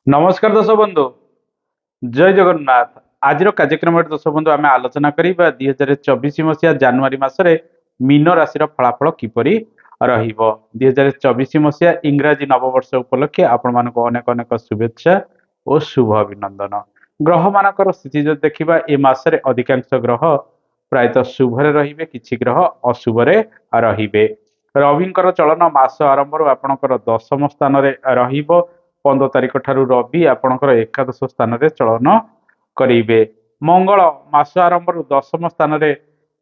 नमस्कार दर्शक बंधु जय जगन्नाथ। आज कार्यक्रम दर्शक बंधु आम आलोचना करवा 2024 मसीहा जानुरी मसरे मीन राशि फलाफल किपर रही। मसीहा इंग्राजी नववर्ष उपलक्षे आपण मानक अनेक अनेक शुभेच्छा और शुभ अभिनंदन। ग्रह मानकर स्थिति जो देखा ए मसरे अधिकांश ग्रह प्रायतः शुभरे रे कि ग्रह अशुभरे रे। रविंकर चलन मास आरंभ आपणकर दशम स्थान रे 15 तारिख ठारू रवि आपणकर एकादश स्थान रे चलन करेंगे। मंगल मास आरंभ दशम स्थान रे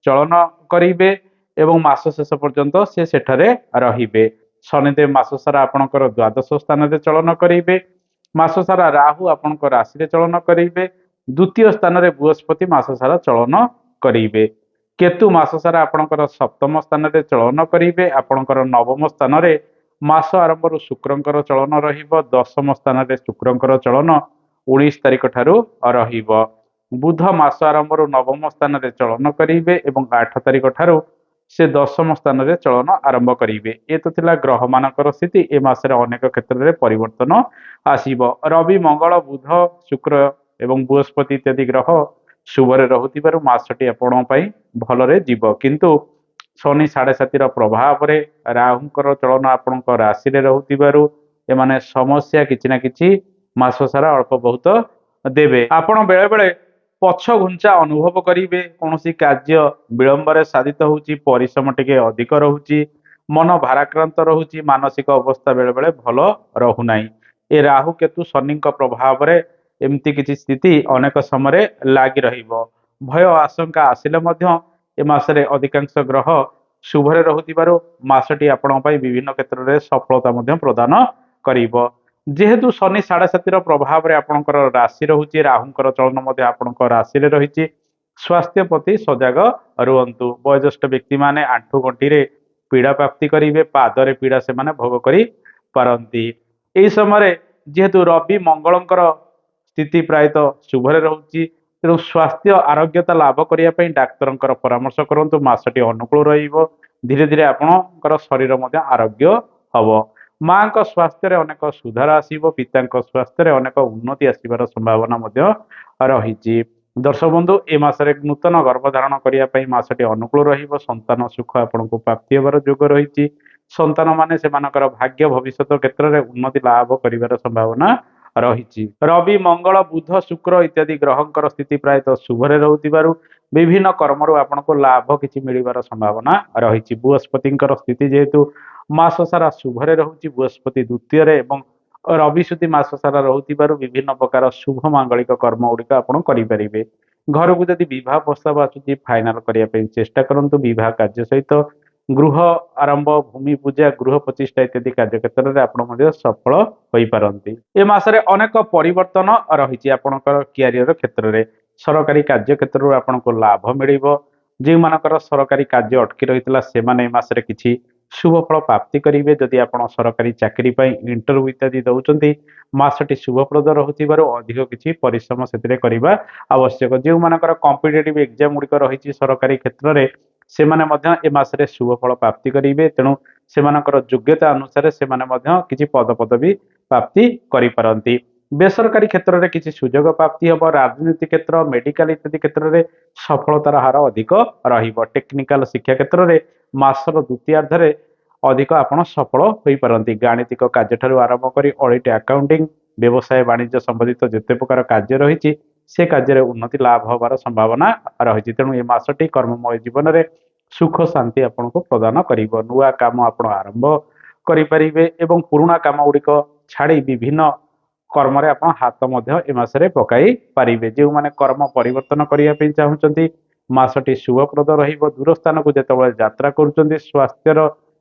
चलन करेंगे एवं मास शेष पर्यंत से सेठारे रहिबे। शनिदेव मास सारा आपणकर द्वादश स्थान रे चलन करेंगे। मास सारा राहु आपणकर राशि रे चलन करेंगे। द्वितीय स्थान रे बृहस्पति मास सारा चलन करेंगे। केतु मास सारा आपणकर सप्तम स्थान रे चलन करेंगे। आपणकर नवम स्थान रे मास आरंभ शुक्रंकर चलन रहिबो। दशम स्थान रे शुक्रंकर चलन 19 तारिख ठारू रहिबो। बुध मास आरंभ नवम स्थान रे चलन करेंगे एवं 8 तारिख ठारू से दशम स्थान रे चलन आरंभ करेंगे। ये तो थिला ग्रह मानकर स्थिति। ए मासरे अनेक क्षेत्र में परिवर्तन आसीबो। रवि मंगल बुध शुक्र एवं बृहस्पति इत्यादि ग्रह शुभरे रहुतिबारु मासटी आपण पई भलरे जीव। किंतु शनि 7.5 प्रभाव रे राहुंकर चलन आपण राशि रे रहुतिबारु एमाने समस्या किछि ना किछि मास सारा अल्प बहुत देवे। आपण बेले बेले पछ घुंचा अनुभव करेंगे। कौन कार्य विलंबर साधित होउची, परिश्रम टिके अधिक रहुची, मन भाराक्रांत रहुची, मानसिक अवस्था बेले बेले भल रहुनाई। ए राहु केतु शनि प्रभाव रे एमती किछि स्थिति अनेक समय लागी रहिबो। भय आशंका आसिले मध्य ए मासरे अधिकांश ग्रह शुभरे रहुतिबारु मासटी आपण पई विभिन्न क्षेत्र में सफलता मध्य प्रदान करिबो। जेहेतु शनि 7.5 प्रभाव रे आपणकर राशि रहुची, राहुंकर चलन मध्य आपणकर राशि रे रहिची। स्वास्थ्य प्रति सजग रुहंतु। वयोज्येष्ठ व्यक्ति माने आंठु गंठी रे पीड़ा प्राप्ति करिवे, पादरे पीड़ा से माने भोग करि पारंती। एही समय जेहेतु रवि मंगलंकर स्थिति प्रायतः शुभरे रहुची, तेणु स्वास्थ्य आरोग्यता लाभ करिया पई डाक्तरंकर परामर्श करंतु। मासटी अनुकूल रहिबो। धीरे धीरे आपणकर शरीर मध्य आरोग्य हबो। माँ का स्वास्थ्य रे अनेक सुधार आसीबो। पिता स्वास्थ्य रे अनेक उन्नति आसीबार संभावना मध्य रहिछि। दर्शक बंधु ए मासरे नूतन गर्भधारण करिया पई मासटी अनुकूल रहिबो। संतान सुख आपनकु प्राप्ति हेबार योग रहिछि। संतान माने सेमानकर भाग्य भविष्यत क्षेत्र रे उन्नति लाभ करिवार संभावना रहिछि। रवि मंगल बुध शुक्र इत्यादि ग्रहंकर स्थिति प्रायतः शुभरे रहुतिबारु विभिन्न कर्मरु आपनको लाभ किछि मिलिबार संभावना रहिछि। बृहस्पतिंकर स्थिति जेहेतु मास सारा शुभरे रहुछि, बृहस्पति द्वितीय रे एवं रवि सुधी मास सारा रहुतिबारु विभिन्न प्रकार शुभ मांगलिक कर्म गुड़िक आपण करि परिबे। घर को जदि विवाह प्रस्ताव आसुछि फाइनाल करिया पई चेष्टा करंतु। विवाह कार्य सहित गृह आरंभ, भूमि पूजा, गृह प्रतिष्ठा इत्यादि कार्य क्षेत्र में आपण मध्य सफल होई पारंती। ए मासरे अनेक परिवर्तन रहिछि आपणकर क्यारियर क्षेत्र में। सरकारी कार्य क्षेत्र रो आपनको लाभ मिलिबो। जे मानकर सरकारी कार्य अटकी रहितला से माने ए मासरे किछि शुभ फल प्राप्ति करेंगे। जदि आपण सरकारी चाकरी इंटरव्यू इत्यादि दौरान मासटी शुभप्रद रहुथिबारु अधिक किछि परिश्रम सेतिरे करिबा आवश्यक। जे मानकर कॉम्पिटिटिव एग्जाम गुड़िक रही सरकारी क्षेत्र में से माने मध्य ए मासरे शुभ फल प्राप्ति करेंगे। तेणु सेमानकर योग्यता अनुसार से माने मध्य किछि पद पदवी प्राप्ति करि पारंती। बेसरकारी क्षेत्र में किसी सुजोग प्राप्ति हम। राजनीति क्षेत्र, मेडिकल इत्यादि क्षेत्र में सफलतार हार अधिक रहिबो। टेक्निकल शिक्षा क्षेत्र में मासर द्वितीयार्धरे अधिक आपण सफल होई पारंती। गाणितिक कार्य ठारू आरंभ करी ऑडिट, अकाउंटिंग, व्यवसाय वाणिज्य संबंधित जेते प्रकार कार्य रही से कार्य उन्नति लाभ होबार संभावना रही। तेणु ए मासटी कर्ममय जीवन में सुख शांति आपको प्रदान करिबो। नुआ काम आपण आरंभ करि परिबे एवं पुराना काम गुड़िक छाड़ी विभिन्न कर्म रे आपण हाथ मध्य ए मासरे पकाई पारिबे। जे माने कर्म परिवर्तन करिया पे चाहुचंती मासटी शुभप्रद रहिबो। दूर स्थान को जेतेबेले यात्रा करूचंती स्वास्थ्यर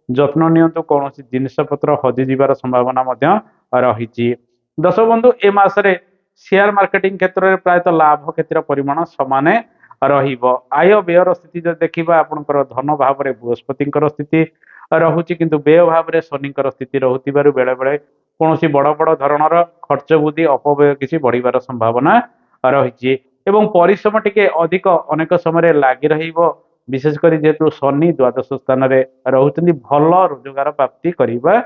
जत्न नियंतु। कौन जिनिस पत्र हजि जीवार संभावना मध्य रहिछि। दर्शक बंधु ए मासरे शेयर मार्केटिंग क्षेत्र में प्रायतः लाभ क्षेत्र परिमाण समाने रहिबो। आय व्ययर स्थिति जो देखिबा आपनकर धन भाव रे बृहस्पतिंकर स्थिति रहुछि, किंतु व्यय भाव रे शनिंकर स्थिति रहुतिबारु बेले बेले कौनसी बड़ बड़ धरणर खर्च बुद्धि अपव्यय किसी बढ़िबार संभावना रही। एवं परिश्रम टिके अधिक अनेक समय लगी रहिबो। विशेषकर जेहेतु शनि द्वादश स्थान में रोचंती भल रोजगार प्राप्ति करने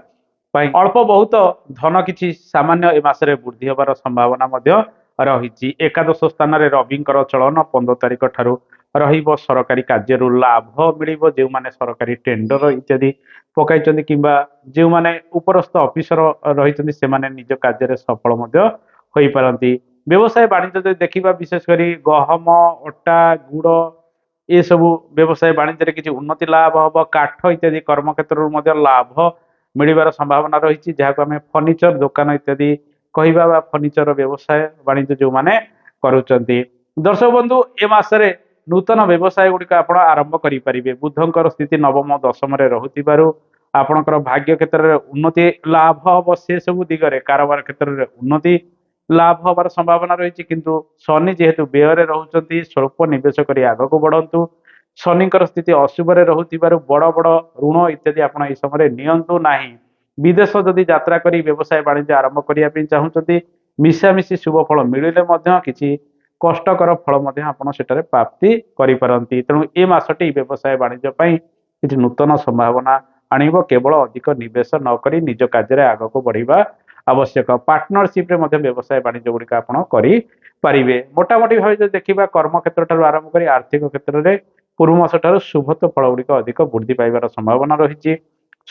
ଅଳ୍ପ ବହୁତ ଧନ କିଛି ସାମାନ୍ୟ ଏ ମାସରେ ବୃଦ୍ଧି ହେବାର ସମ୍ଭାବନା ମଧ୍ୟ ରହିଛି। ଏକାଦଶ ସ୍ଥାନରେ ରବିଙ୍କର ଚଳନ 15 ତାରିଖ ଠାରୁ ରହିବ। ସରକାରୀ କାର୍ଯ୍ୟରୁ ଲାଭ ମିଳିବ। ଯେଉଁମାନେ ସରକାରୀ ଟେଣ୍ଡର ଇତ୍ୟାଦି ପକାଇଛନ୍ତି କିମ୍ବା ଯେଉଁମାନେ ଉପରସ୍ଥ ଅଫିସର ରହିଛନ୍ତି ସେମାନେ ନିଜ କାର୍ଯ୍ୟରେ ସଫଳ ମଧ୍ୟ ହୋଇପାରନ୍ତି। ବ୍ୟବସାୟ ବାଣିଜ୍ୟ ଯଦି ଦେଖିବା, ବିଶେଷ କରି ଗହମ, ଅଟା, ଗୁଡ଼ ଏସବୁ ବ୍ୟବସାୟ ବାଣିଜ୍ୟରେ କିଛି ଉନ୍ନତି ଲାଭ ହବ। କାଠ ଇତ୍ୟାଦି କର୍ମକ୍ଷେତ୍ରରୁ ମଧ୍ୟ ଲାଭ ମିଳିବାର ସମ୍ଭାବନା ରହିଛି, ଯାହାକୁ ଆମେ ଫର୍ଣ୍ଣିଚର ଦୋକାନ ଇତ୍ୟାଦି କହିବା ବା ଫର୍ଣ୍ଣିଚର ବ୍ୟବସାୟ ବାଣିଜ୍ୟ ଯେଉଁମାନେ କରୁଛନ୍ତି। ଦର୍ଶକ ବନ୍ଧୁ, ଏ ମାସରେ ନୂତନ ବ୍ୟବସାୟ ଗୁଡ଼ିକ ଆପଣ ଆରମ୍ଭ କରିପାରିବେ। ବୁଧଙ୍କର ସ୍ଥିତି ନବମ ଦଶମରେ ରହୁଥିବାରୁ ଆପଣଙ୍କର ଭାଗ୍ୟ କ୍ଷେତ୍ରରେ ଉନ୍ନତି ଲାଭ ହବ। ସେ ସବୁ ଦିଗରେ କାରବାର କ୍ଷେତ୍ରରେ ଉନ୍ନତି ଲାଭ ହବାର ସମ୍ଭାବନା ରହିଛି। କିନ୍ତୁ ଶନି ଯେହେତୁ ବ୍ୟୟରେ ରହୁଛନ୍ତି, ସ୍ୱଳ୍ପ ନିବେଶ କରି ଆଗକୁ ବଢନ୍ତୁ। ଶନିଙ୍କର ସ୍ଥିତି ଅଶୁଭରେ ରହୁଥିବାରୁ ବଡ ବଡ ଋଣ ଇତ୍ୟାଦି ଆପଣ ଏହି ସମୟରେ ନିଅନ୍ତୁ ନାହିଁ। ବିଦେଶ ଯଦି ଯାତ୍ରା କରି ବ୍ୟବସାୟ ବାଣିଜ୍ୟ ଆରମ୍ଭ କରିବା ପାଇଁ ଚାହୁଁଛନ୍ତି, ମିଶାମିଶି ଶୁଭ ଫଳ ମିଳିଲେ ମଧ୍ୟ କିଛି କଷ୍ଟକର ଫଳ ମଧ୍ୟ ଆପଣ ସେଠାରେ ପ୍ରାପ୍ତି କରିପାରନ୍ତି। ତେଣୁ ଏ ମାସଟି ବ୍ୟବସାୟ ବାଣିଜ୍ୟ ପାଇଁ କିଛି ନୂତନ ସମ୍ଭାବନା ଆଣିବ। କେବଳ ଅଧିକ ନିବେଶ ନ କରି ନିଜ କାର୍ଯ୍ୟରେ ଆଗକୁ ବଢିବା ଆବଶ୍ୟକ। ପାର୍ଟନରସିପରେ ମଧ୍ୟ ବ୍ୟବସାୟ ବାଣିଜ୍ୟ ଗୁଡ଼ିକ ଆପଣ କରିପାରିବେ। ମୋଟାମୋଟି ଭାବେ ଯଦି ଦେଖିବା, କର୍ମକ୍ଷେତ୍ର ଠାରୁ ଆରମ୍ଭ କରି ଆର୍ଥିକ କ୍ଷେତ୍ରରେ ପୂର୍ବ ମାସ ଠାରୁ ଶୁଭତ୍ୱ ଫଳ ଗୁଡ଼ିକ ଅଧିକ ବୃଦ୍ଧି ପାଇବାର ସମ୍ଭାବନା ରହିଛି।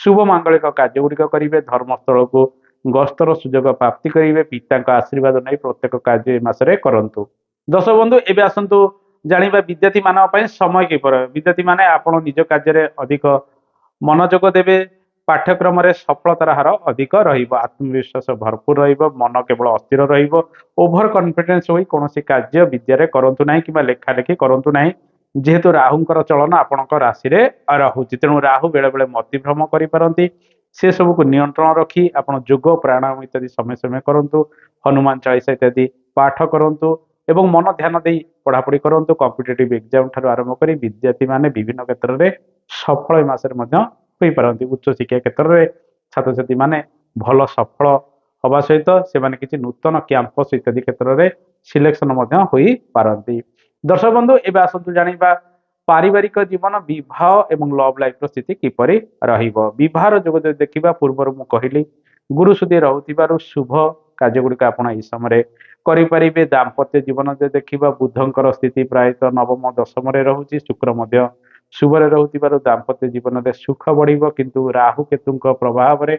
ଶୁଭ ମାଙ୍ଗଳିକ କାର୍ଯ୍ୟ ଗୁଡ଼ିକ କରିବେ। ଧର୍ମସ୍ଥଳକୁ ଗସ୍ତର ସୁଯୋଗ ପ୍ରାପ୍ତି କରିବେ। ପିତାଙ୍କ ଆଶୀର୍ବାଦ ନେଇ ପ୍ରତ୍ୟେକ କାର୍ଯ୍ୟ ଏ ମାସରେ କରନ୍ତୁ। ଦର୍ଶକ ବନ୍ଧୁ, ଏବେ ଆସନ୍ତୁ ଜାଣିବା ବିଦ୍ୟାର୍ଥୀ ମାନଙ୍କ ପାଇଁ ସମୟ କିପରି। ବିଦ୍ୟାର୍ଥୀ ମାନେ ଆପଣ ନିଜ କାର୍ଯ୍ୟରେ ଅଧିକ ମନୋଯୋଗ ଦେବେ। ପାଠ୍ୟକ୍ରମରେ ସଫଳତାର ହାର ଅଧିକ ରହିବ। ଆତ୍ମବିଶ୍ୱାସ ଭରପୁର ରହିବ। ମନ କେବଳ ଅସ୍ଥିର ରହିବ। ଓଭର କନଫିଡେନ୍ସ ହୋଇ କୌଣସି କାର୍ଯ୍ୟ ବିଦ୍ୟାରେ କରନ୍ତୁ ନାହିଁ କିମ୍ବା ଲେଖାଲେଖି କରନ୍ତୁ ନାହିଁ, ଯେହେତୁ ରାହୁଙ୍କର ଚଳନ ଆପଣଙ୍କ ରାଶିରେ ରହୁଛି। ତେଣୁ ରାହୁ ବେଳେ ବେଳେ ମତିଭ୍ରମ କରିପାରନ୍ତି। ସେ ସବୁକୁ ନିୟନ୍ତ୍ରଣ ରଖି ଆପଣ ଯୋଗ, ପ୍ରାଣାୟାମ ଇତ୍ୟାଦି ସମୟ ସମୟ କରନ୍ତୁ। ହନୁମାନ ଚାଳିଶା ଇତ୍ୟାଦି ପାଠ କରନ୍ତୁ ଏବଂ ମନ ଧ୍ୟାନ ଦେଇ ପଢାପଢି କରନ୍ତୁ। କମ୍ପିଟେଟିଭ ଏକ୍ଜାମ ଠାରୁ ଆରମ୍ଭ କରି ବିଦ୍ୟାର୍ଥୀ ମାନେ ବିଭିନ୍ନ କ୍ଷେତ୍ରରେ ସଫଳ ଏ ମାସରେ ମଧ୍ୟ ହୋଇପାରନ୍ତି। ଉଚ୍ଚ ଶିକ୍ଷା କ୍ଷେତ୍ରରେ ଛାତ୍ରଛାତ୍ରୀ ମାନେ ଭଲ ସଫଳ ହବା ସହିତ ସେମାନେ କିଛି ନୂତନ କ୍ୟାମ୍ପସ ଇତ୍ୟାଦି କ୍ଷେତ୍ରରେ ସିଲେକ୍ସନ ମଧ୍ୟ ହୋଇପାରନ୍ତି। ଦର୍ଶକ ବନ୍ଧୁ, ଏବେ ଆସନ୍ତୁ ଜାଣିବା ପାରିବାରିକ ଜୀବନ, ବିବାହ ଏବଂ ଲଭ୍ ଲାଇଫର ସ୍ଥିତି କିପରି ରହିବ। ବିବାହର ଯୋଗ ଯଦି ଦେଖିବା, ପୂର୍ବରୁ ମୁଁ କହିଲି ଗୁରୁ ସୁଧି ରହୁଥିବାରୁ ଶୁଭ କାର୍ଯ୍ୟ ଗୁଡ଼ିକ ଆପଣ ଏହି ସମୟରେ କରିପାରିବେ। ଦାମ୍ପତ୍ୟ ଜୀବନ ଯଦି ଦେଖିବା, ବୁଧଙ୍କର ସ୍ଥିତି ପ୍ରାୟତଃ ନବମ ଦଶମରେ ରହୁଛି। ଶୁକ୍ର ମଧ୍ୟ ଶୁଭରେ ରହୁଥିବାରୁ ଦାମ୍ପତ୍ୟ ଜୀବନରେ ସୁଖ ବଢିବ। କିନ୍ତୁ ରାହୁ କେତୁଙ୍କ ପ୍ରଭାବରେ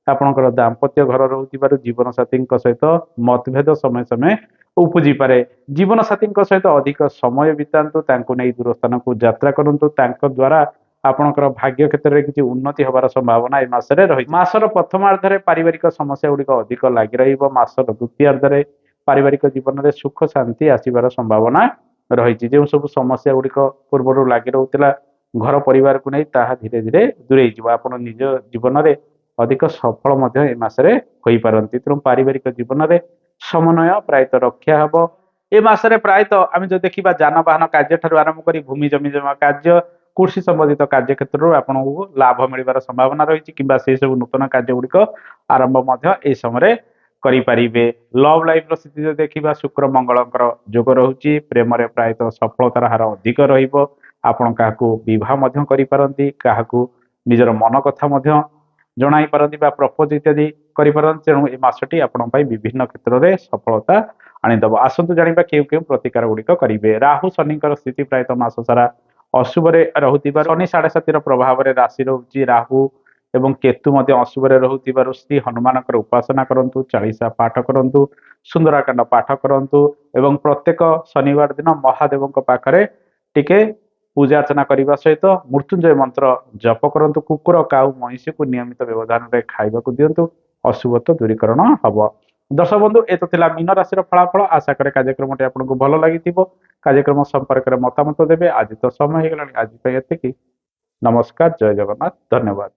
ଆପଣଙ୍କର ଦାମ୍ପତ୍ୟ ଘର ରହୁଥିବାରୁ ଜୀବନ ସାଥୀଙ୍କ ସହିତ ମତଭେଦ ସମୟ ସମୟ ଉପୁଜିପାରେ। ଜୀବନ ସାଥୀଙ୍କ ସହିତ ଅଧିକ ସମୟ ବିତାନ୍ତୁ। ତାଙ୍କୁ ନେଇ ଦୂର ସ୍ଥାନକୁ ଯାତ୍ରା କରନ୍ତୁ। ତାଙ୍କ ଦ୍ୱାରା ଆପଣଙ୍କର ଭାଗ୍ୟ କ୍ଷେତ୍ରରେ କିଛି ଉନ୍ନତି ହେବାର ସମ୍ଭାବନା ଏ ମାସରେ ରହିଛି। ମାସର ପ୍ରଥମାର୍ଦ୍ଧରେ ପାରିବାରିକ ସମସ୍ୟା ଗୁଡ଼ିକ ଅଧିକ ଲାଗି ରହିବ। ମାସର ଦ୍ୱିତୀୟାର୍ଦ୍ଧରେ ପାରିବାରିକ ଜୀବନରେ ସୁଖ ଶାନ୍ତି ଆସିବାର ସମ୍ଭାବନା ରହିଛି। ଯେଉଁ ସବୁ ସମସ୍ୟା ଗୁଡ଼ିକ ପୂର୍ବରୁ ଲାଗି ରହୁଥିଲା ଘର ପରିବାରକୁ ନେଇ, ତାହା ଧୀରେ ଧୀରେ ଦୂରେଇ ଯିବ। ଆପଣ ନିଜ ଜୀବନରେ ଅଧିକ ସଫଳ ମଧ୍ୟ ଏ ମାସରେ ହୋଇପାରନ୍ତି। ତେଣୁ ପାରିବାରିକ ଜୀବନରେ ସମନ୍ୱୟ ପ୍ରାୟତଃ ରକ୍ଷା ହେବ। ଏ ମାସରେ ପ୍ରାୟତଃ ଆମେ ଯଦି ଦେଖିବା, ଯାନବାହନ କାର୍ଯ୍ୟ ଠାରୁ ଆରମ୍ଭ କରି ଭୂମି ଜମି ଜମା କାର୍ଯ୍ୟ, କୃଷି ସମ୍ବନ୍ଧିତ କାର୍ଯ୍ୟ କ୍ଷେତ୍ରରୁ ଆପଣଙ୍କୁ ଲାଭ ମିଳିବାର ସମ୍ଭାବନା ରହିଛି କିମ୍ବା ସେହି ସବୁ ନୂତନ କାର୍ଯ୍ୟ ଗୁଡ଼ିକ ଆରମ୍ଭ ମଧ୍ୟ ଏହି ସମୟରେ କରିପାରିବେ। ଲଭ୍ ଲାଇଫର ସ୍ଥିତି ଯଦି ଦେଖିବା, ଶୁକ୍ର ମଙ୍ଗଳଙ୍କର ଯୋଗ ରହୁଛି। ପ୍ରେମରେ ପ୍ରାୟତଃ ସଫଳତାର ହାର ଅଧିକ ରହିବ। ଆପଣ କାହାକୁ ବିବାହ ମଧ୍ୟ କରିପାରନ୍ତି, କାହାକୁ ନିଜର ମନ କଥା ମଧ୍ୟ ଜଣାଇ ପାରନ୍ତି ବା ପ୍ରପୋଜ ଇତ୍ୟାଦି କରିପାରନ୍ତି। ତେଣୁ ଏ ମାସଟି ଆପଣଙ୍କ ପାଇଁ ବିଭିନ୍ନ କ୍ଷେତ୍ରରେ ସଫଳତା ଆଣିଦେବ। ଆସନ୍ତୁ ଜାଣିବା କେଉଁ କେଉଁ ପ୍ରତିକାର ଗୁଡ଼ିକ କରିବେ। ରାହୁ ଶନିଙ୍କର ସ୍ଥିତି ପ୍ରାୟତଃ ମାସ ସାରା ଅଶୁଭରେ ରହୁଥିବାରୁ, ଶନି 7.5ର ପ୍ରଭାବରେ ରାଶି ରହୁଛି। ରାହୁ ଏବଂ କେତୁ ମଧ୍ୟ ଅଶୁଭରେ ରହୁଥିବାରୁ ଶ୍ରୀ ହନୁମାନଙ୍କର ଉପାସନା କରନ୍ତୁ, ଚାଳିଶା ପାଠ କରନ୍ତୁ, ସୁନ୍ଦରାକାଣ୍ଡ ପାଠ କରନ୍ତୁ ଏବଂ ପ୍ରତ୍ୟେକ ଶନିବାର ଦିନ ମହାଦେବଙ୍କ ପାଖରେ ଟିକେ ପୂଜା ଅର୍ଚ୍ଚନା କରିବା ସହିତ ମୃତ୍ୟୁଞ୍ଜୟ ମନ୍ତ୍ର ଜପ କରନ୍ତୁ। କୁକୁର, କାଉ, ମଇଁଷିକୁ ନିୟମିତ ବ୍ୟବଧାନରେ ଖାଇବାକୁ ଦିଅନ୍ତୁ। ଅଶୁଭତ୍ୱ ଦୂରୀକରଣ ହବ। ଦର୍ଶକ ବନ୍ଧୁ, ଏ ତ ଥିଲା ମୀନ ରାଶିର ଫଳାଫଳ। ଆଶା କରେ କାର୍ଯ୍ୟକ୍ରମଟି ଆପଣଙ୍କୁ ଭଲ ଲାଗିଥିବ। କାର୍ଯ୍ୟକ୍ରମ ସମ୍ପର୍କରେ ମତାମତ ଦେବେ। ଆଜି ତ ସମୟ ହେଇଗଲାଣି। ଆଜି ପାଇଁ ଏତିକି। ନମସ୍କାର, ଜୟ ଜଗନ୍ନାଥ, ଧନ୍ୟବାଦ।